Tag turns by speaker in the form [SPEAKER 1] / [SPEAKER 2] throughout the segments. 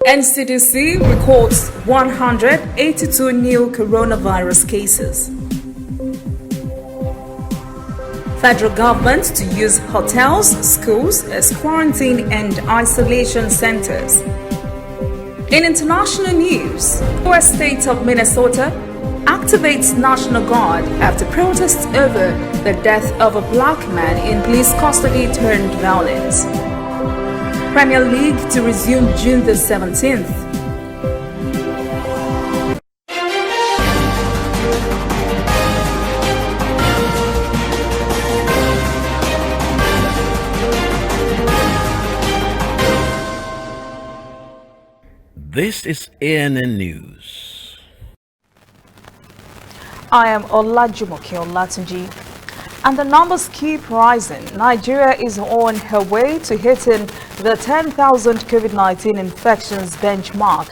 [SPEAKER 1] NCDC records 182 new coronavirus cases. Federal government to use hotels, schools as quarantine and isolation centers. In international news, US state of Minnesota activates National Guard after protests over the death of a black man in police custody turned violence. Premier League to resume June the 17th.
[SPEAKER 2] This is ANN News.
[SPEAKER 3] I am Olajumoke Olatunji. And the numbers keep rising. Nigeria is on her way to hitting the 10,000 COVID-19 infections benchmark.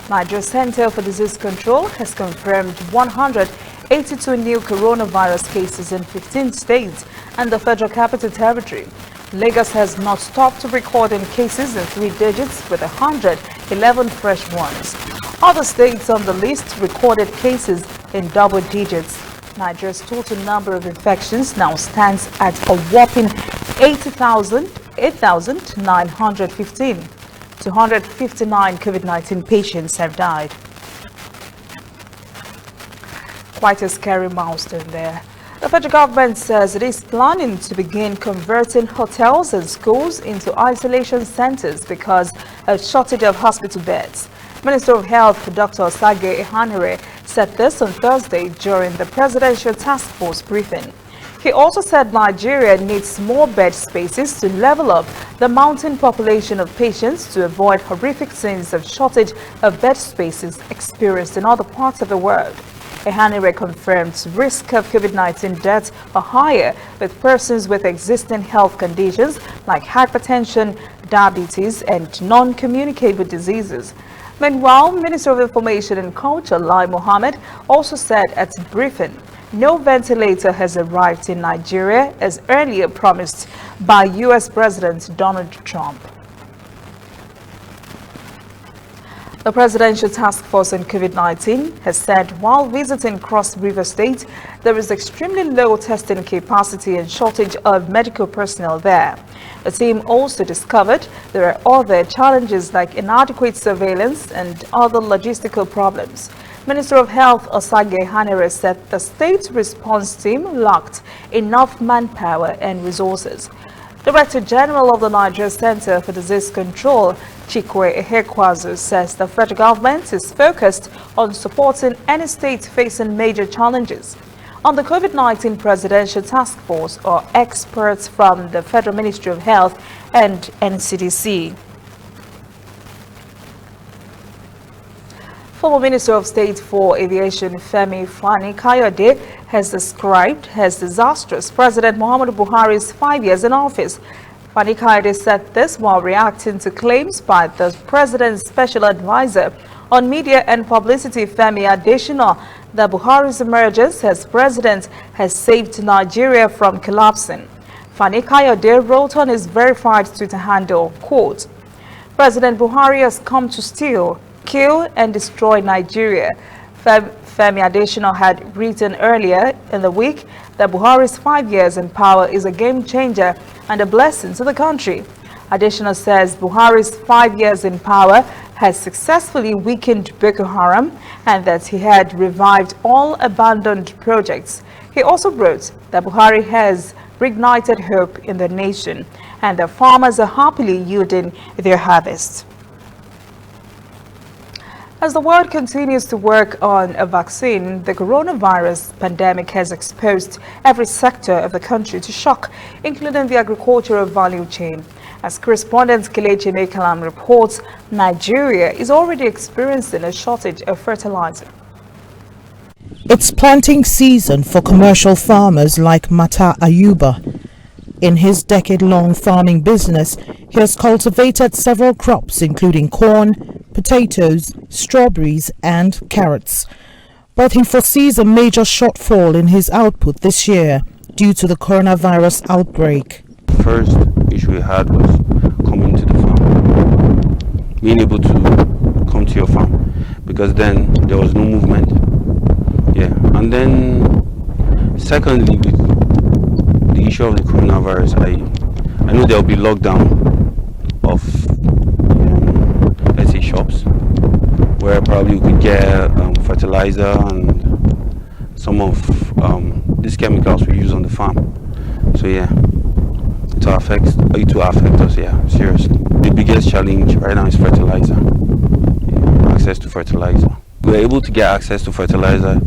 [SPEAKER 3] Nigeria Center for Disease Control has confirmed 182 new coronavirus cases in 15 states and the Federal Capital Territory. Lagos has not stopped recording cases in 3 digits with 111 fresh ones. Other states on the list recorded cases in double digits. Nigeria's total number of infections now stands at a whopping 8,915. 259 COVID-19 patients have died. Quite a scary milestone there. The federal government says it is planning to begin converting hotels and schools into isolation centers because of shortage of hospital beds. Minister of Health Dr. Osagie Ehanire said this on Thursday during the Presidential Task Force briefing. He also said Nigeria needs more bed spaces to level up the mounting population of patients to avoid horrific scenes of shortage of bed spaces experienced in other parts of the world. Ehanire confirmed risk of COVID-19 deaths are higher with persons with existing health conditions like hypertension, diabetes, and non-communicable diseases. Meanwhile, Minister of Information and Culture Lai Mohammed also said at a briefing, no ventilator has arrived in Nigeria as earlier promised by U.S. President Donald Trump. The Presidential Task Force on COVID-19 has said while visiting Cross River State, there is extremely low testing capacity and shortage of medical personnel there. The team also discovered there are other challenges like inadequate surveillance and other logistical problems. Minister of Health Osagie Ehanire said the state response team lacked enough manpower and resources. Director General of the Nigeria Center for Disease Control, Chikwe Ehekwazu, says the federal government is focused on supporting any state facing major challenges. On the COVID-19 Presidential Task Force are experts from the Federal Ministry of Health and NCDC. Former Minister of State for Aviation Femi Fani-Kayode has described as disastrous President Muhammadu Buhari's 5 years in office. Fani-Kayode said this while reacting to claims by the President's Special Advisor on Media and Publicity Femi Adesina that Buhari's emergence as president has saved Nigeria from collapsing. Fani-Kayode wrote on his verified Twitter handle, quote, President Buhari has come to steal, kill and destroy Nigeria. Femi Adesina had written earlier in the week that Buhari's 5 years in power is a game changer and a blessing to the country. Adesina says Buhari's 5 years in power has successfully weakened Boko Haram and that he had revived all abandoned projects. He also wrote that Buhari has reignited hope in the nation and that farmers are happily yielding their harvest. As the world continues to work on a vaccine, the coronavirus pandemic has exposed every sector of the country to shock, including the agricultural value chain. As correspondent Kelechi Mekalam reports, Nigeria is already experiencing a shortage of fertilizer.
[SPEAKER 4] It's planting season for commercial farmers like Mata Ayuba. In his decade-long farming business, he has cultivated several crops including corn, potatoes, strawberries and carrots. But he foresees a major shortfall in his output this year due to the coronavirus outbreak.
[SPEAKER 5] First issue we had was coming to the farm, being able to come to your farm, because then there was no movement. Yeah, and then secondly, with the issue of the coronavirus, I know there will be lockdown of let's say shops, where probably you could get fertilizer and some of these chemicals we use on the farm. So yeah, it will affect us, yeah, seriously. The biggest challenge right now is fertilizer. Yeah, access to fertilizer. We're able to get access to fertilizer,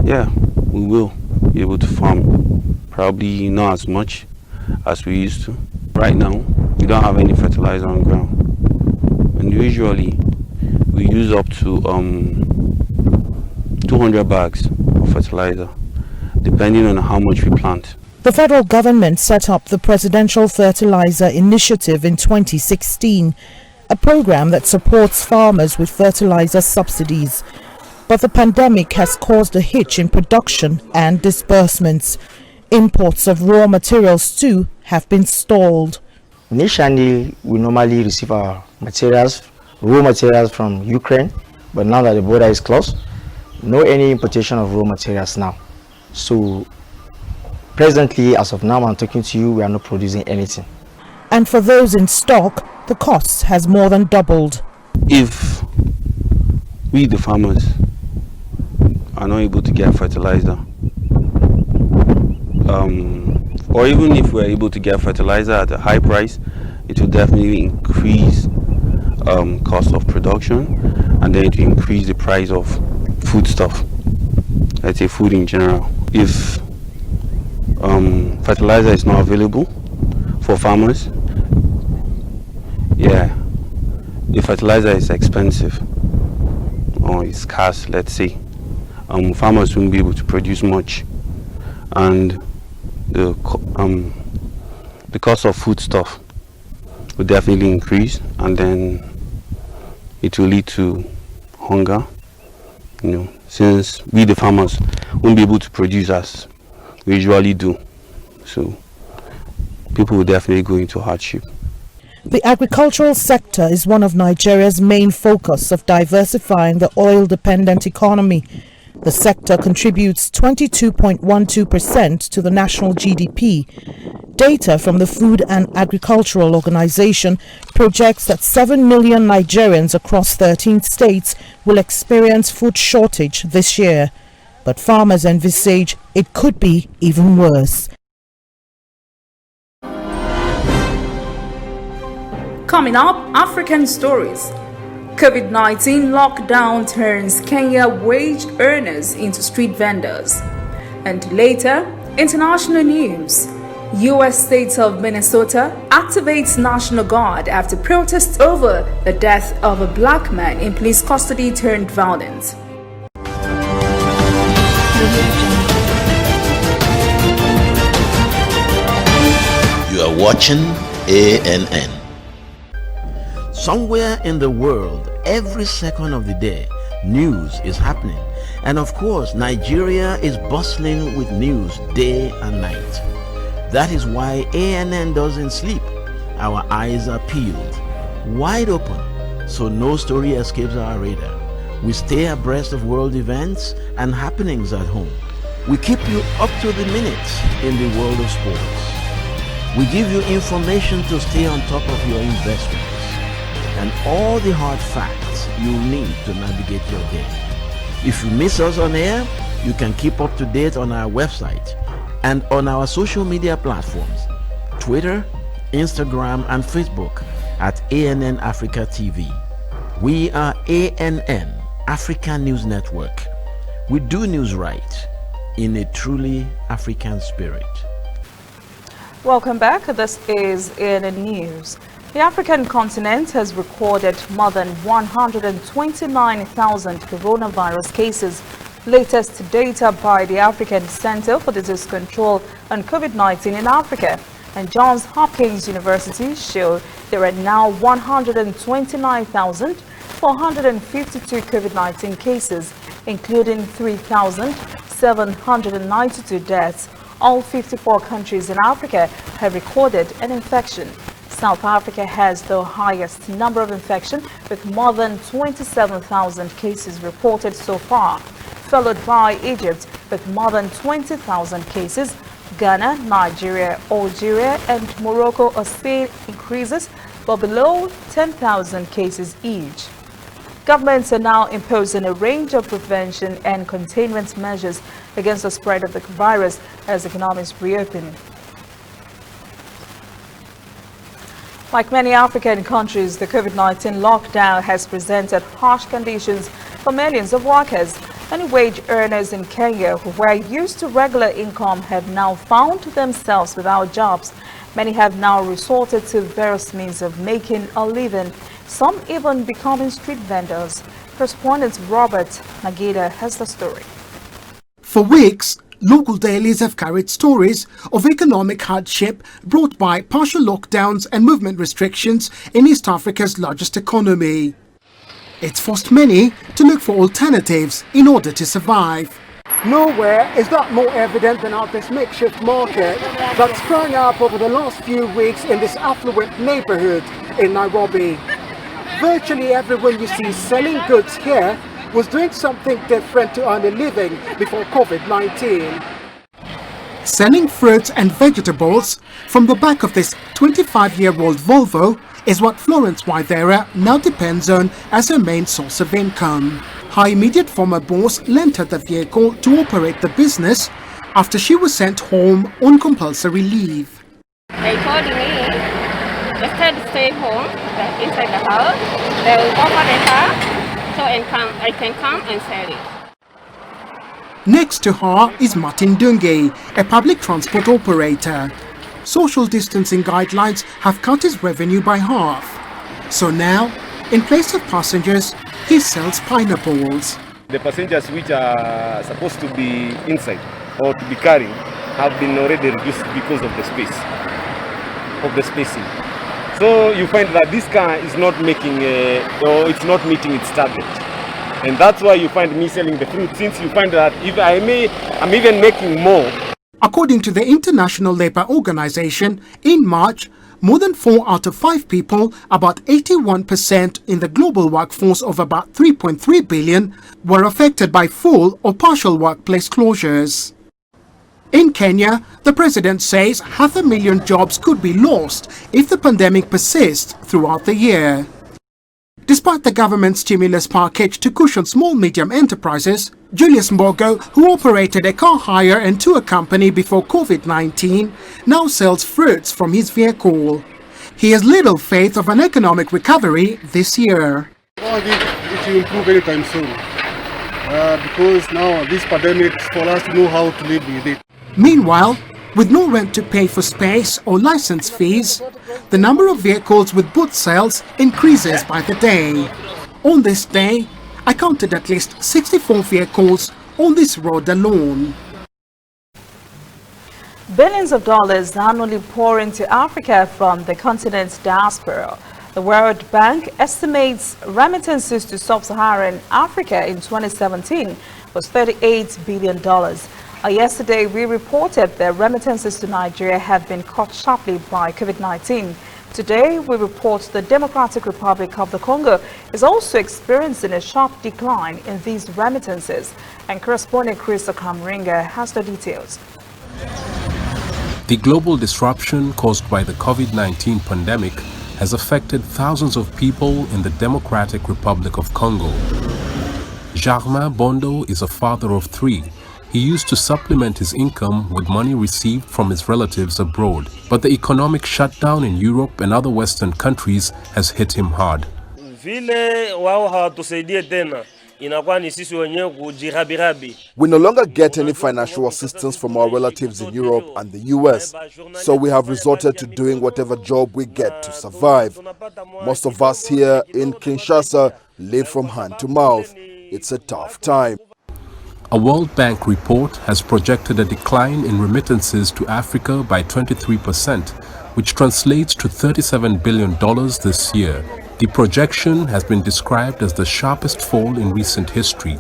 [SPEAKER 5] yeah, we will be able to farm, probably not as much as we used to. Right now, we don't have any fertilizer on ground, and usually we use up to 200 bags of fertilizer, depending on how much we plant.
[SPEAKER 4] The federal government set up the Presidential Fertilizer Initiative in 2016, a program that supports farmers with fertilizer subsidies. But the pandemic has caused a hitch in production and disbursements. Imports of raw materials too have been stalled.
[SPEAKER 6] Initially, we normally receive our raw materials from Ukraine, but now that the border is closed, no any importation of raw materials now. So presently, as of now I'm talking to you, we are not producing anything.
[SPEAKER 4] And for those in stock, the cost has more than doubled.
[SPEAKER 5] If we, the farmers, are not able to get fertilizer, or even if we're able to get fertilizer at a high price, it will definitely increase cost of production, and then it will increase the price of foodstuff, let's say food in general. If fertilizer is not available for farmers, yeah, if fertilizer is expensive or is scarce, let's say, farmers won't be able to produce much, and the cost of foodstuff will definitely increase, and then it will lead to hunger, since we, the farmers, won't be able to produce as we usually do. So people will definitely go into hardship.
[SPEAKER 4] The agricultural sector is one of Nigeria's main focus of diversifying the oil-dependent economy. The sector contributes 22.12% to the national GDP. Data from the Food and Agricultural Organization projects that 7 million Nigerians across 13 states will experience food shortage this year. But farmers envisage it could be even worse.
[SPEAKER 1] Coming up, African stories. COVID-19 lockdown turns Kenya wage earners into street vendors. And later, international news. U.S. state of Minnesota activates National Guard after protests over the death of a black man in police custody turned violent.
[SPEAKER 2] You are watching ANN. Somewhere in the world, every second of the day, news is happening. And of course, Nigeria is bustling with news day and night. That is why ANN doesn't sleep. Our eyes are peeled, wide open, so no story escapes our radar. We stay abreast of world events and happenings at home. We keep you up to the minute in the world of sports. We give you information to stay on top of your investments and all the hard facts you need to navigate your day. If you miss us on air, you can keep up to date on our website and on our social media platforms, Twitter, Instagram, and Facebook at ANN Africa TV. We are ANN, African News Network. We do news right in a truly African spirit.
[SPEAKER 3] Welcome back. This is ANN News. The African continent has recorded more than 129,000 coronavirus cases. Latest data by the African Center for Disease Control on COVID-19 in Africa and Johns Hopkins University show there are now 129,452 COVID-19 cases, including 3,792 deaths. All 54 countries in Africa have recorded an infection. South Africa has the highest number of infection with more than 27,000 cases reported so far, followed by Egypt with more than 20,000 cases. Ghana, Nigeria, Algeria and Morocco are seeing increases but below 10,000 cases each. Governments are now imposing a range of prevention and containment measures against the spread of the virus as economies reopen. Like many African countries, the COVID-19 lockdown has presented harsh conditions for millions of workers. Many wage earners in Kenya who were used to regular income have now found themselves without jobs. Many have now resorted to various means of making a living, some even becoming street vendors. Correspondent Robert Nagida has the story.
[SPEAKER 7] For weeks, local dailies have carried stories of economic hardship brought by partial lockdowns and movement restrictions in East Africa's largest economy. It's forced many to look for alternatives in order to survive.
[SPEAKER 8] Nowhere is that more evident than at this makeshift market that sprang up over the last few weeks in this affluent neighborhood in Nairobi. Virtually everyone you see selling goods here was doing something different to earn a living before COVID-19.
[SPEAKER 7] Selling fruits and vegetables from the back of this 25-year-old Volvo is what Florence Waithera now depends on as her main source of income. Her immediate former boss lent her the vehicle to operate the business after she was sent home on compulsory leave.
[SPEAKER 9] They told me instead stay home, inside the house, they will offer the car so I can come and sell it.
[SPEAKER 7] Next to her is Martin Dunge, a public transport operator. Social distancing guidelines have cut his revenue by half. So now, in place of passengers, he sells pineapples.
[SPEAKER 10] The passengers which are supposed to be inside or to be carrying have been already reduced because of the space, of the spacing. So you find that this car is not making, or it's not meeting its target. And that's why you find me selling the fruit, since you find that if I'm even making more.
[SPEAKER 7] According to the International Labour Organization, in March, more than 4 out of 5 people, about 81% in the global workforce of about 3.3 billion, were affected by full or partial workplace closures. In Kenya, the president says 500,000 jobs could be lost if the pandemic persists throughout the year. Despite the government's stimulus package to cushion small-medium enterprises, Julius Mbogo, who operated a car hire and tour company before COVID-19, now sells fruits from his vehicle. He has little faith of an economic recovery this year.
[SPEAKER 11] I think it will improve anytime soon because now this pandemic is for us to know how to live with it.
[SPEAKER 7] Meanwhile, with no rent to pay for space or license fees, the number of vehicles with boot sales increases by the day. On this day, I counted at least 64 vehicles on this road alone.
[SPEAKER 3] Billions of dollars annually pour into Africa from the continent's diaspora. The World Bank estimates remittances to sub-Saharan Africa in 2017 was $38 billion. Yesterday, we reported that remittances to Nigeria have been cut sharply by COVID-19. Today, we report the Democratic Republic of the Congo is also experiencing a sharp decline in these remittances. And correspondent Chris Okamringa has the details.
[SPEAKER 12] The global disruption caused by the COVID-19 pandemic has affected thousands of people in the Democratic Republic of Congo. Germain Bondo is a father of 3. He used to supplement his income with money received from his relatives abroad, but the economic shutdown in Europe and other Western countries has hit him hard.
[SPEAKER 13] We
[SPEAKER 14] no longer get any financial assistance from our relatives in Europe and the US, so we have resorted to doing whatever job we get to survive. Most of us here in Kinshasa live from hand to mouth. It's a tough time.
[SPEAKER 12] A World Bank report has projected a decline in remittances to Africa by 23%, which translates to $37 billion this year. The projection has been described as the sharpest fall in recent history.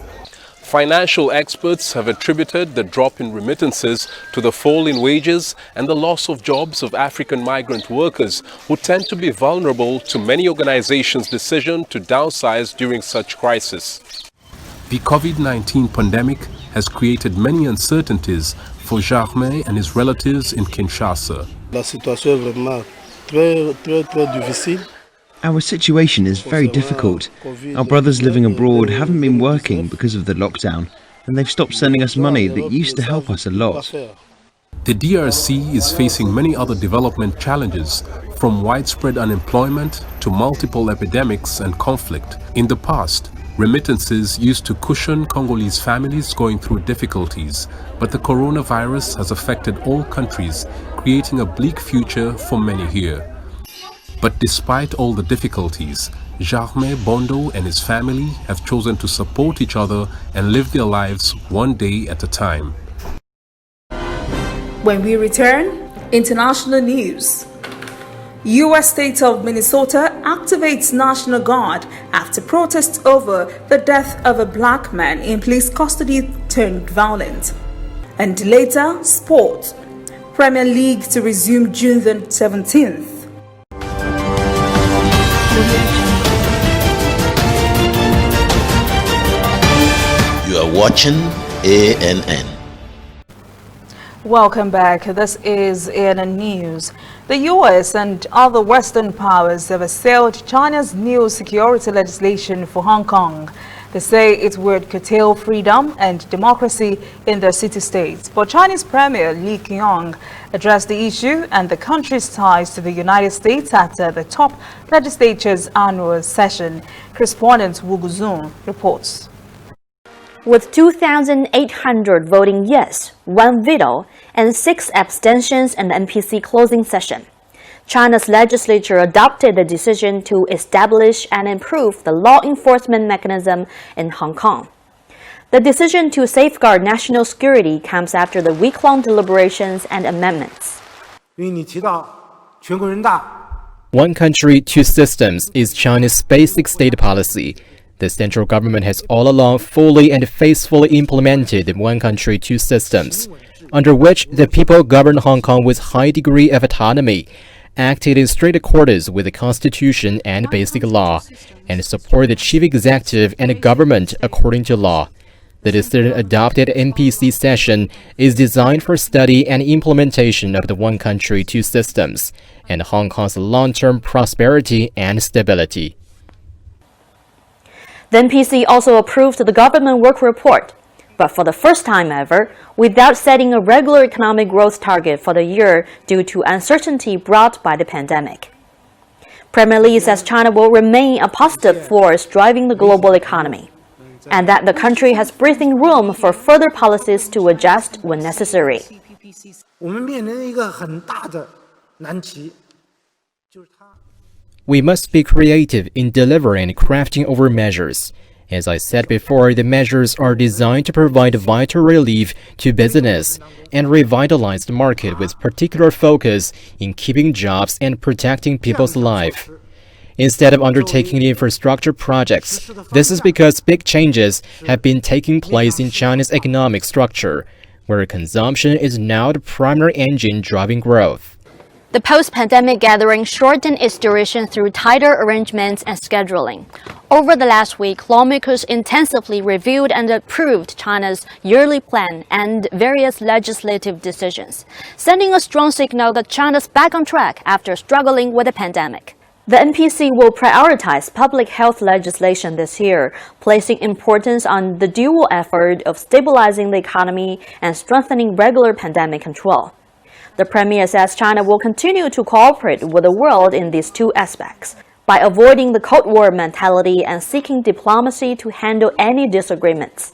[SPEAKER 12] Financial experts have attributed the drop in remittances to the fall in wages and the loss of jobs of African migrant workers who tend to be vulnerable to many organizations' decision to downsize during such crisis. The COVID-19 pandemic has created many uncertainties for Germain and his relatives in Kinshasa.
[SPEAKER 13] Our situation is very difficult. Our brothers living abroad haven't been working because of the lockdown, and they've stopped sending us money that used to help us a lot.
[SPEAKER 12] The DRC is facing many other development challenges, from widespread unemployment to multiple epidemics and conflict. In the past, remittances used to cushion Congolese families going through difficulties, but the coronavirus has affected all countries, creating a bleak future for many here. But despite all the difficulties, Germain Bondo and his family have chosen to support each other and live their lives one day at a time.
[SPEAKER 1] When we return, international news. U.S. state of Minnesota activates National Guard after protests over the death of a black man in police custody turned violent. And later, sport. Premier League to resume June the 17th.
[SPEAKER 2] You are watching ANN.
[SPEAKER 3] Welcome back. This is ANN News. The U.S. and other Western powers have assailed China's new security legislation for Hong Kong. They say it would curtail freedom and democracy in their city-states. But Chinese Premier Li Qiang addressed the issue and the country's ties to the United States at the top legislature's annual session. Correspondent Wu Guzun reports.
[SPEAKER 15] With 2,800 voting yes, 1 veto, and 6 abstentions in the NPC closing session, China's legislature adopted the decision to establish and improve the law enforcement mechanism in Hong Kong. The decision to safeguard national security comes after the week-long deliberations and amendments.
[SPEAKER 16] One country, two systems is China's basic state policy. The central government has all along fully and faithfully implemented the one country, two systems, under which the people govern Hong Kong with high degree of autonomy, acted in strict accordance with the Constitution and basic law, and support the chief executive and the government according to law. The decision adopted at NPC session is designed for study and implementation of the one country, two systems, and Hong Kong's long-term prosperity and stability.
[SPEAKER 15] The NPC also approved the government work report, but for the first time ever, without setting a regular economic growth target for the year due to uncertainty brought by the pandemic. Premier Li says China will remain a positive force driving the global economy, and that the country has breathing room for further policies to adjust when necessary.
[SPEAKER 16] We must be creative in delivering and crafting over measures. As I said before, the measures are designed to provide vital relief to business and revitalize the market with particular focus in keeping jobs and protecting people's life. Instead of undertaking infrastructure projects, this is because big changes have been taking place in China's economic structure, where consumption is now the primary engine driving growth.
[SPEAKER 15] The post-pandemic gathering shortened its duration through tighter arrangements and scheduling. Over the last week, lawmakers intensively reviewed and approved China's yearly plan and various legislative decisions, sending a strong signal that China's back on track after struggling with the pandemic. The NPC will prioritize public health legislation this year, placing importance on the dual effort of stabilizing the economy and strengthening regular pandemic control. The Premier says China will continue to cooperate with the world in these two aspects, by avoiding the Cold War mentality and seeking diplomacy to handle any disagreements.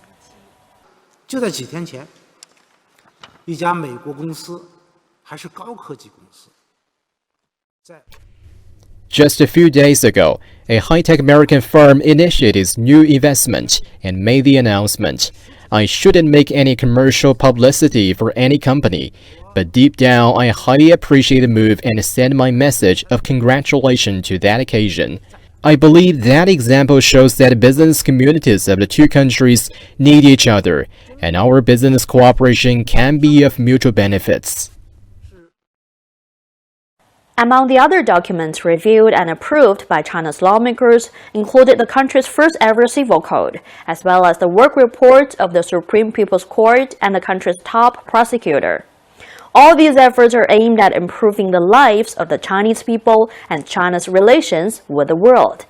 [SPEAKER 16] Just a few days ago, a high-tech American firm initiated its new investment and made the announcement. I shouldn't make any commercial publicity for any company, but deep down I highly appreciate the move and send my message of congratulations to that occasion. I believe that example shows that business communities of the two countries need each other, and our business cooperation can be of mutual benefits.
[SPEAKER 15] Among the other documents reviewed and approved by China's lawmakers included the country's first ever civil code, as well as the work report of the Supreme People's Court and the country's top prosecutor. All these efforts are aimed at improving the lives of the Chinese people and China's relations with the world.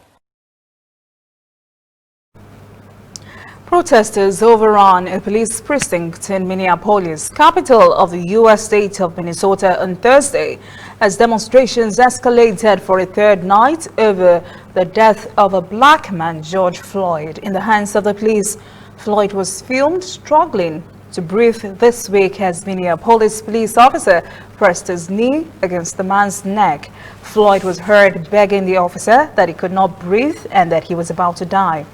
[SPEAKER 3] Protesters overran a police precinct in Minneapolis, capital of the U.S. state of Minnesota, on Thursday, as demonstrations escalated for a third night over the death of a black man, George Floyd, in the hands of the police. Floyd was filmed struggling to breathe this week as Minneapolis police officer pressed his knee against the man's neck. Floyd was heard begging the officer that he could not breathe and that he was about to die.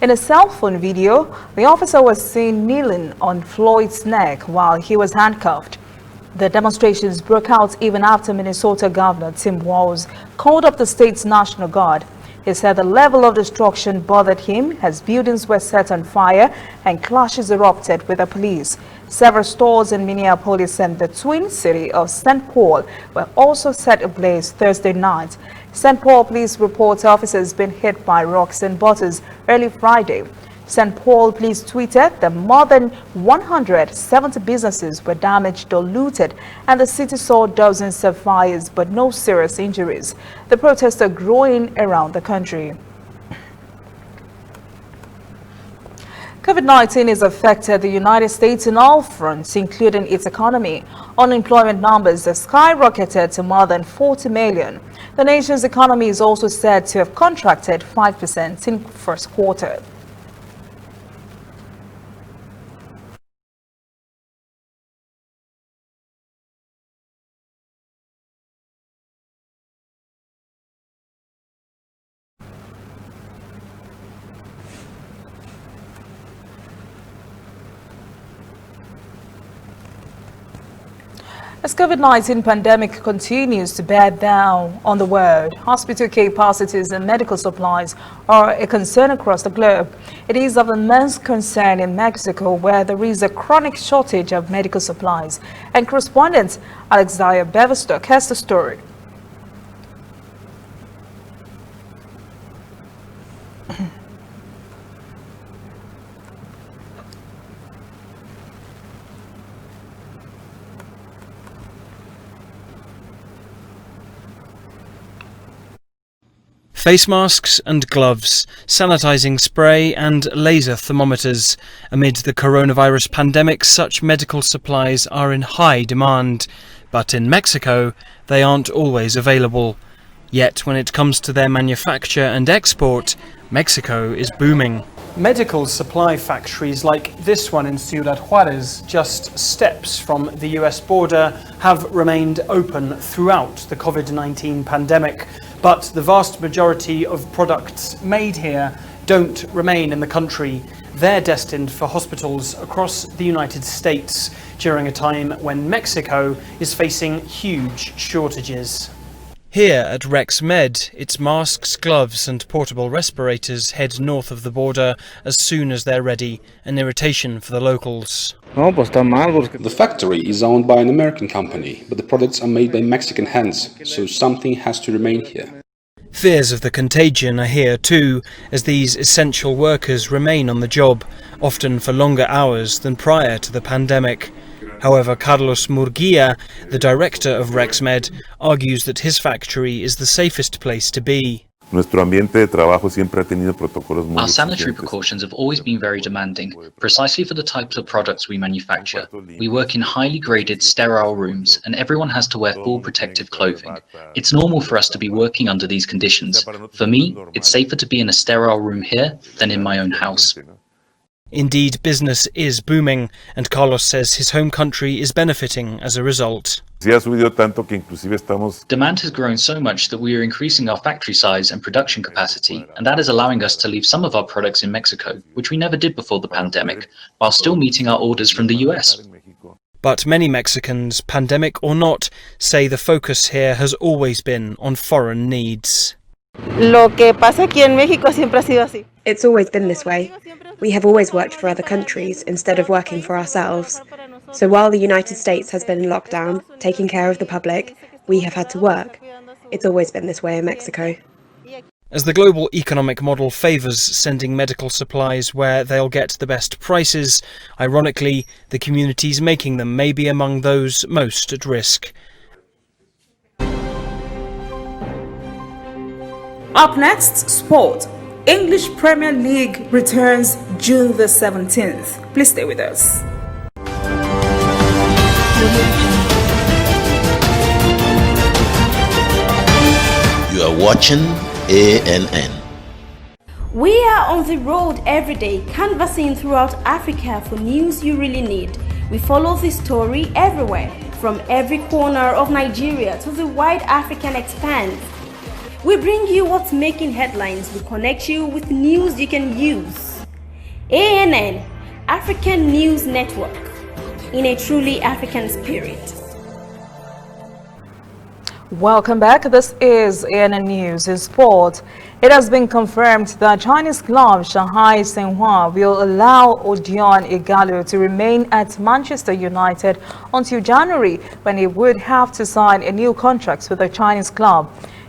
[SPEAKER 3] In a cell phone video, the officer was seen kneeling on Floyd's neck while he was handcuffed. The demonstrations broke out even after Minnesota Governor Tim Walz called up the state's National Guard. He said the level of destruction bothered him as buildings were set on fire and clashes erupted with the police. Several stores in Minneapolis and the Twin City of St. Paul were also set ablaze Thursday night. St. Paul police report officers been hit by rocks and bottles early Friday. St. Paul police tweeted that more than 170 businesses were damaged or looted, and the city saw dozens of fires but no serious injuries. The protests are growing around the country. COVID-19 has affected the United States in all fronts, including its economy. Unemployment numbers have skyrocketed to more than 40 million. The nation's economy is also said to have contracted 5% in the first quarter. As COVID-19 pandemic continues to bear down on the world, hospital capacities and medical supplies are a concern across the globe. It is of immense concern in Mexico, where there is a chronic shortage of medical supplies. And correspondent Alexia Beverstock has the story.
[SPEAKER 17] Face masks and gloves, sanitizing spray and laser thermometers. Amid the coronavirus pandemic, such medical supplies are in high demand. But in Mexico, they aren't always available. Yet when it comes to their manufacture and export, Mexico is booming.
[SPEAKER 18] Medical supply factories like this one in Ciudad Juarez, just steps from the US border, have remained open throughout the COVID-19 pandemic. But the vast majority of products made here don't remain in the country. They're destined for hospitals across the United States during a time when Mexico is facing huge shortages.
[SPEAKER 17] Here at RexMed, its masks, gloves and portable respirators head north of the border as soon as they're ready, an irritation for the locals.
[SPEAKER 19] The factory is owned by an American company, but the products are made by Mexican hands, so something has to remain here.
[SPEAKER 17] Fears of the contagion are here too, as these essential workers remain on the job, often for longer hours than prior to the pandemic. However, Carlos Murguia, the director of RexMed, argues that his factory is the safest place to be.
[SPEAKER 20] Our sanitary precautions have always been very demanding, precisely for the types of products we manufacture. We work in highly graded, sterile rooms, and everyone has to wear full protective clothing. It's normal for us to be working under these conditions. For me, it's safer to be in a sterile room here than in my own house.
[SPEAKER 17] Indeed, business is booming, and Carlos says his home country is benefiting as a result.
[SPEAKER 20] Demand has grown so much that we are increasing our factory size and production capacity, and that is allowing us to leave some of our products in Mexico, which we never did before the pandemic, while still meeting our orders from the US.
[SPEAKER 17] But many Mexicans, pandemic or not, say the focus here has always been on foreign needs.
[SPEAKER 21] It's always been this way. We have always worked for other countries instead of working for ourselves. So while the United States has been in lockdown, taking care of the public, we have had to work. It's always been this way in Mexico.
[SPEAKER 17] As the global economic model favours sending medical supplies where they'll get the best prices, ironically, the communities making them may be among those most at risk.
[SPEAKER 1] Up next, sport. English Premier League returns June the 17th. Please stay with us.
[SPEAKER 2] You are watching ANN.
[SPEAKER 22] We are on the road every day, canvassing throughout Africa for news you really need. We follow this story everywhere, from every corner of Nigeria to the wide African expanse. We bring you what's making headlines. We connect you with news you can use. ANN, African News Network, in a truly African spirit.
[SPEAKER 3] Welcome back. This is ANN News in Sport. It has been confirmed that Chinese club Shanghai Shenhua will allow Odion Ighalo to remain at Manchester United until January, when he would have to sign a new contract with the Chinese club.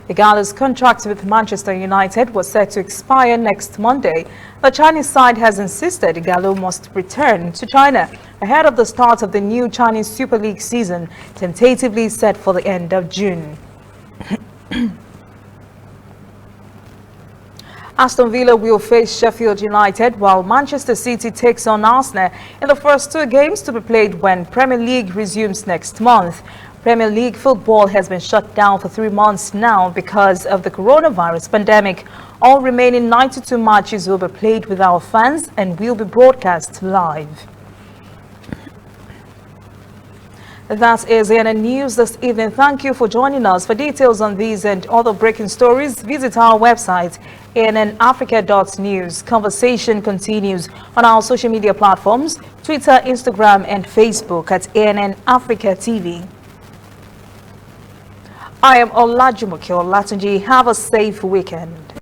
[SPEAKER 3] Ighalo's contract with Manchester United was set to expire next Monday. The Chinese side has insisted Ighalo must return to China ahead of the start of the new Chinese Super League season, tentatively set for the end of June. Aston Villa will face Sheffield United, while Manchester City takes on Arsenal in the first two games to be played when Premier League resumes next month. Premier League football has been shut down for 3 months now because of the coronavirus pandemic. All remaining 92 matches will be played with our fans and will be broadcast live. That is ANN News this evening. Thank you for joining us. For details on these and other breaking stories, visit our website, annafrica.news. Conversation continues on our social media platforms, Twitter, Instagram, and Facebook at ANN Africa TV. I am Olajumoke Olatunji. Have a safe weekend.